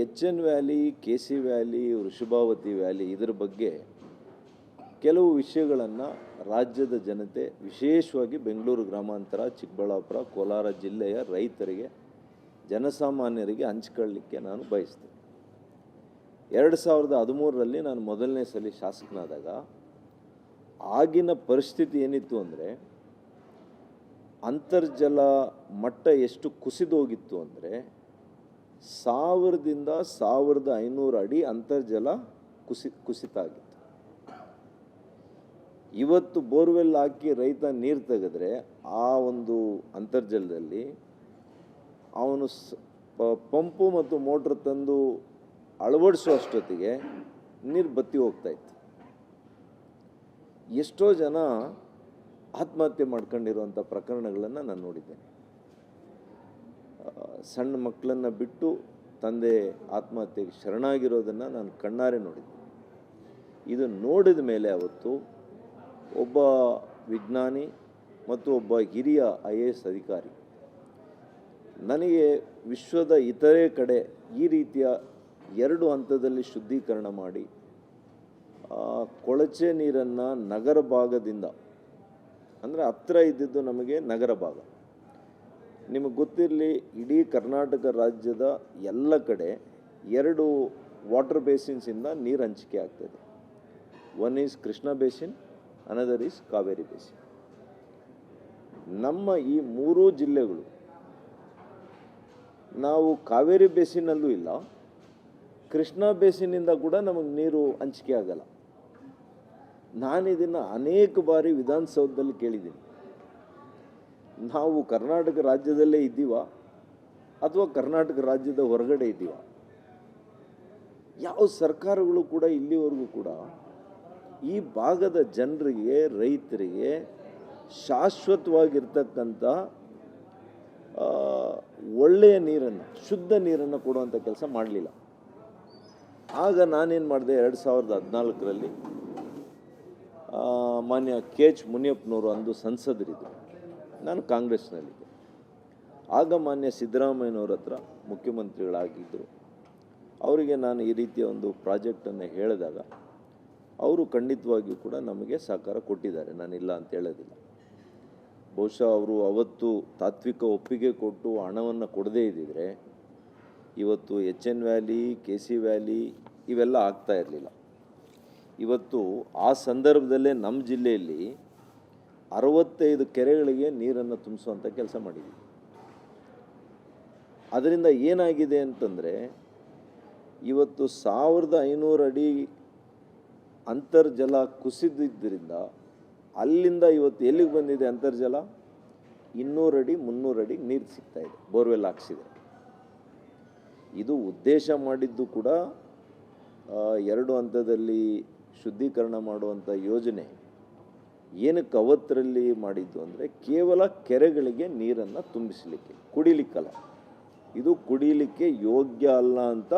H N valley, K C valley, Vrishabhavathi valley ಇದರ ಬಗ್ಗೆ ಕೆಲವು ವಿಷಯಗಳನ್ನು ರಾಜ್ಯದ ಜನತೆ, ವಿಶೇಷವಾಗಿ ಬೆಂಗಳೂರು ಗ್ರಾಮಾಂತರ, ಚಿಕ್ಕಬಳ್ಳಾಪುರ, ಕೋಲಾರ ಜಿಲ್ಲೆಯ ರೈತರಿಗೆ, ಜನಸಾಮಾನ್ಯರಿಗೆ ಹಂಚಿಕೊಳ್ಳಲಿಕ್ಕೆ ನಾನು ಬಯಸ್ತೇನೆ. 2013ರಲ್ಲಿ ನಾನು ಮೊದಲನೇ ಸಲ ಶಾಸಕನಾದಾಗ ಆಗಿನ ಪರಿಸ್ಥಿತಿ ಏನಿತ್ತು ಅಂದರೆ, ಅಂತರ್ಜಲ ಮಟ್ಟ ಎಷ್ಟು ಕುಸಿದೋಗಿತ್ತು ಅಂದರೆ 1000ದಿಂದ 1500 ಅಡಿ ಅಂತರ್ಜಲ ಕುಸಿತ ಆಗಿತ್ತು. ಇವತ್ತು ಬೋರ್ವೆಲ್ ಹಾಕಿ ರೈತ ನೀರು ತೆಗೆದ್ರೆ ಆ ಒಂದು ಅಂತರ್ಜಲದಲ್ಲಿ ಅವನು ಪಂಪು ಮತ್ತು ಮೋಟ್ರ್ ತಂದು ಅಳವಡಿಸುವಷ್ಟೊತ್ತಿಗೆ ನೀರು ಬತ್ತಿ ಹೋಗ್ತಾಯಿತ್ತು. ಎಷ್ಟೋ ಜನ ಆತ್ಮಹತ್ಯೆ ಮಾಡ್ಕೊಂಡಿರುವಂಥ ಪ್ರಕರಣಗಳನ್ನು ನಾನು ನೋಡಿದ್ದೇನೆ. ಸಣ್ಣ ಮಕ್ಕಳನ್ನು ಬಿಟ್ಟು ತಂದೆ ಆತ್ಮಹತ್ಯೆಗೆ ಶರಣಾಗಿರೋದನ್ನು ನಾನು ಕಣ್ಣಾರೆ ನೋಡಿದ್ದೆ. ಇದು ನೋಡಿದ ಮೇಲೆ ಅವತ್ತು ಒಬ್ಬ ವಿಜ್ಞಾನಿ ಮತ್ತು ಒಬ್ಬ ಹಿರಿಯ IAS ಅಧಿಕಾರಿ ನನಗೆ ವಿಶ್ವದ ಇತರೆ ಕಡೆ ಈ ರೀತಿಯ 2 ಹಂತದಲ್ಲಿ ಶುದ್ಧೀಕರಣ ಮಾಡಿ ಕೊಳಚೆ ನೀರನ್ನು ನಗರ ಭಾಗದಿಂದ, ಅಂದರೆ ಹತ್ತಿರ ಇದ್ದಿದ್ದು ನಮಗೆ ನಗರ ಭಾಗ, ನಿಮಗೆ ಗೊತ್ತಿರಲಿ, ಇಡೀ ಕರ್ನಾಟಕ ರಾಜ್ಯದ ಎಲ್ಲ ಕಡೆ 2 ವಾಟರ್ ಬೇಸಿನ್ಸಿಂದ ನೀರು ಹಂಚಿಕೆ ಆಗ್ತದೆ. One is Krishna basin, another is Kaveri basin. ನಮ್ಮ ಈ 3 ಜಿಲ್ಲೆಗಳು ನಾವು ಕಾವೇರಿ ಬೇಸಿನಲ್ಲೂ ಇಲ್ಲ, ಕೃಷ್ಣ ಬೇಸಿನಿಂದ ಕೂಡ ನಮಗೆ ನೀರು ಹಂಚಿಕೆ ಆಗಲ್ಲ. ನಾನು ಇದನ್ನು ಅನೇಕ ಬಾರಿ ವಿಧಾನಸೌಧದಲ್ಲಿ ಕೇಳಿದ್ದೀನಿ. ನಾವು ಕರ್ನಾಟಕ ರಾಜ್ಯದಲ್ಲೇ ಇದ್ದೀವ ಅಥವಾ ಕರ್ನಾಟಕ ರಾಜ್ಯದ ಹೊರಗಡೆ ಇದ್ದೀವ? ಯಾವ ಸರ್ಕಾರಗಳು ಕೂಡ ಇಲ್ಲಿವರೆಗೂ ಕೂಡ ಈ ಭಾಗದ ಜನರಿಗೆ, ರೈತರಿಗೆ ಶಾಶ್ವತವಾಗಿರ್ತಕ್ಕಂಥ ಒಳ್ಳೆಯ ನೀರನ್ನು, ಶುದ್ಧ ನೀರನ್ನು ಕೊಡುವಂಥ ಕೆಲಸ ಮಾಡಲಿಲ್ಲ. ಆಗ ನಾನೇನು ಮಾಡಿದೆ, 2014ರಲ್ಲಿ ಮಾನ್ಯ KH ಮುನಿಯಪ್ಪನವರು ಅಂದು ಸಂಸದರಿದ್ದರು, ನಾನು ಕಾಂಗ್ರೆಸ್ನಲ್ಲಿದ್ದೆ. ಆಗ ಮಾನ್ಯ ಸಿದ್ದರಾಮಯ್ಯನವ್ರ ಹತ್ರ ಮುಖ್ಯಮಂತ್ರಿಗಳಾಗಿದ್ದರು. ಅವರಿಗೆ ನಾನು ಈ ರೀತಿಯ ಒಂದು ಪ್ರಾಜೆಕ್ಟನ್ನು ಹೇಳಿದಾಗ ಅವರು ಖಂಡಿತವಾಗಿಯೂ ಕೂಡ ನಮಗೆ ಸಹಕಾರ ಕೊಟ್ಟಿದ್ದಾರೆ, ನಾನಿಲ್ಲ ಅಂತ ಹೇಳೋದಿಲ್ಲ. ಬಹುಶಃ ಅವರು ಅವತ್ತು ತಾತ್ವಿಕ ಒಪ್ಪಿಗೆ ಕೊಟ್ಟು ಹಣವನ್ನು ಕೊಡದೇ ಇದ್ದಿದ್ರೆ ಇವತ್ತು H N valley, K C valley ಇವೆಲ್ಲ ಆಗ್ತಾ ಇರಲಿಲ್ಲ. ಇವತ್ತು ಆ ಸಂದರ್ಭದಲ್ಲೇ ನಮ್ಮ ಜಿಲ್ಲೆಯಲ್ಲಿ 65 ಕೆರೆಗಳಿಗೆ ನೀರನ್ನು ತುಂಬಿಸುವಂಥ ಕೆಲಸ ಮಾಡಿದ್ದೀವಿ. ಅದರಿಂದ ಏನಾಗಿದೆ ಅಂತಂದರೆ, ಇವತ್ತು 1500 ಅಡಿ ಅಂತರ್ಜಲ ಕುಸಿದಿದ್ದರಿಂದ ಅಲ್ಲಿಂದ ಇವತ್ತು ಎಲ್ಲಿಗೆ ಬಂದಿದೆ ಅಂತರ್ಜಲ? 200 ಅಡಿ 300 ಅಡಿ ನೀರು ಸಿಗ್ತಾಯಿದೆ, ಬೋರ್ವೆಲ್ ಹಾಕ್ಸಿದೆ. ಇದು ಉದ್ದೇಶ ಮಾಡಿದ್ದು ಕೂಡ 2 ಹಂತದಲ್ಲಿ ಶುದ್ಧೀಕರಣ ಮಾಡುವಂಥ ಯೋಜನೆ ಏನಕ್ಕೆ ಅವತ್ತರಲ್ಲಿ ಮಾಡಿದ್ದು ಅಂದರೆ, ಕೇವಲ ಕೆರೆಗಳಿಗೆ ನೀರನ್ನು ತುಂಬಿಸಲಿಕ್ಕೆ, ಕುಡಿಲಿಕ್ಕಲ್ಲ. ಇದು ಕುಡಿಲಿಕ್ಕೆ ಯೋಗ್ಯ ಅಲ್ಲ ಅಂತ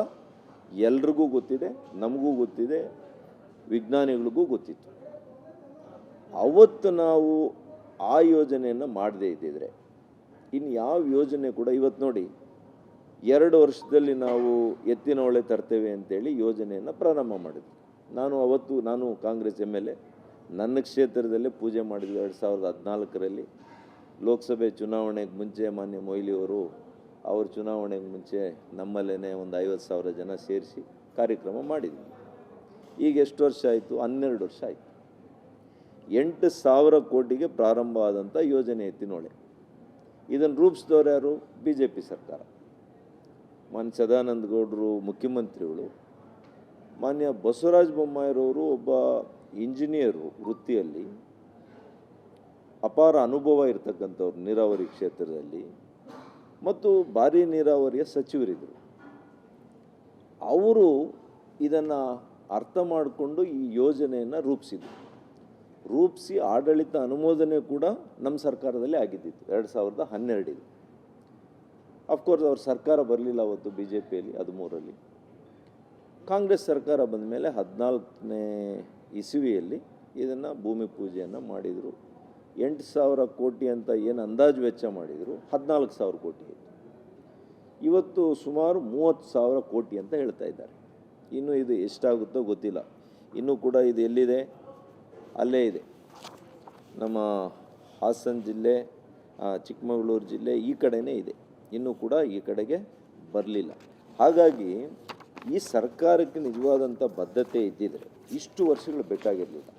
ಎಲ್ರಿಗೂ ಗೊತ್ತಿದೆ, ನಮಗೂ ಗೊತ್ತಿದೆ, ವಿಜ್ಞಾನಿಗಳಿಗೂ ಗೊತ್ತಿತ್ತು. ಅವತ್ತು ನಾವು ಆ ಯೋಜನೆಯನ್ನು ಮಾಡದೇ ಇದ್ದಿದ್ರೆ ಇನ್ನು ಯಾವ ಯೋಜನೆ ಕೂಡ ಇವತ್ತು ನೋಡಿ, 2 ವರ್ಷದಲ್ಲಿ ನಾವು ಎತ್ತಿನ ಹೊಳೆ ತರ್ತೇವೆ ಅಂತೇಳಿ ಯೋಜನೆಯನ್ನು ಪ್ರಾರಂಭ ಮಾಡಿದ್ವಿ. ನಾನು ಕಾಂಗ್ರೆಸ್ MLA, ನನ್ನ ಕ್ಷೇತ್ರದಲ್ಲೇ ಪೂಜೆ ಮಾಡಿದ್ವಿ. 2014ರಲ್ಲಿ ಲೋಕಸಭೆ ಚುನಾವಣೆಗೆ ಮುಂಚೆ ಮಾನ್ಯ ಮೊಯ್ಲಿಯವರು ಅವ್ರ ಚುನಾವಣೆಗೆ ಮುಂಚೆ ನಮ್ಮಲ್ಲೇ ಒಂದು 50,000 ಜನ ಸೇರಿಸಿ ಕಾರ್ಯಕ್ರಮ ಮಾಡಿದ್ವಿ. ಈಗ ಎಷ್ಟು ವರ್ಷ ಆಯಿತು? 12 ವರ್ಷ ಆಯಿತು. 8,000 ಕೋಟಿಗೆ ಪ್ರಾರಂಭ ಆದಂಥ ಯೋಜನೆ ಎತ್ತಿನೊಳೆ. ಇದನ್ನು ರೂಪಿಸಿದವರು ಯಾರು? BJP ಸರ್ಕಾರ. ಮಾನ್ಯ ಸದಾನಂದ ಗೌಡರು ಮುಖ್ಯಮಂತ್ರಿಗಳು, ಮಾನ್ಯ ಬಸವರಾಜ ಬೊಮ್ಮಾಯಿರವರು ಒಬ್ಬ ಇಂಜಿನಿಯರು, ವೃತ್ತಿಯಲ್ಲಿ ಅಪಾರ ಅನುಭವ ಇರತಕ್ಕಂಥವ್ರು ನೀರಾವರಿ ಕ್ಷೇತ್ರದಲ್ಲಿ, ಮತ್ತು ಭಾರೀ ನೀರಾವರಿಯ ಸಚಿವರಿದ್ದರು. ಅವರು ಇದನ್ನು ಅರ್ಥ ಮಾಡಿಕೊಂಡು ಈ ಯೋಜನೆಯನ್ನು ರೂಪಿಸಿ ಆಡಳಿತ ಅನುಮೋದನೆ ಕೂಡ ನಮ್ಮ ಸರ್ಕಾರದಲ್ಲಿ ಆಗಿದ್ದಿತ್ತು 2012. ಅಫ್ಕೋರ್ಸ್ ಅವ್ರ ಸರ್ಕಾರ ಬರಲಿಲ್ಲ ಅವತ್ತು BJPಯಲ್ಲಿ 13ರಲ್ಲಿ. ಕಾಂಗ್ರೆಸ್ ಸರ್ಕಾರ ಬಂದ ಮೇಲೆ 14ನೇ ಇಸವಿಯಲ್ಲಿ ಇದನ್ನು ಭೂಮಿ ಪೂಜೆಯನ್ನು ಮಾಡಿದರು. 8,000 ಕೋಟಿ ಅಂತ ಏನು ಅಂದಾಜು ವೆಚ್ಚ ಮಾಡಿದರು, 14,000 ಕೋಟಿ ಆಯಿತು. ಇವತ್ತು ಸುಮಾರು 30,000 ಕೋಟಿ ಅಂತ ಹೇಳ್ತಾ ಇದ್ದಾರೆ. ಇನ್ನು ಇದು ಎಷ್ಟಾಗುತ್ತೋ ಗೊತ್ತಿಲ್ಲ. ಇನ್ನೂ ಕೂಡ ಇದು ಎಲ್ಲಿದೆ, ಅಲ್ಲೇ ಇದೆ, ನಮ್ಮ ಹಾಸನ ಜಿಲ್ಲೆ, ಚಿಕ್ಕಮಗಳೂರು ಜಿಲ್ಲೆ ಈ ಕಡೆನೇ ಇದೆ, ಇನ್ನೂ ಕೂಡ ಈ ಕಡೆಗೆ ಬರಲಿಲ್ಲ. ಹಾಗಾಗಿ ಈ ಸರ್ಕಾರಕ್ಕೆ ನಿಜವಾದಂಥ ಬದ್ಧತೆ ಇದ್ದಿದ್ರೆ ಇಷ್ಟು ವರ್ಷಗಳು ಬೇಕಾಗಿರಲಿಲ್ಲ.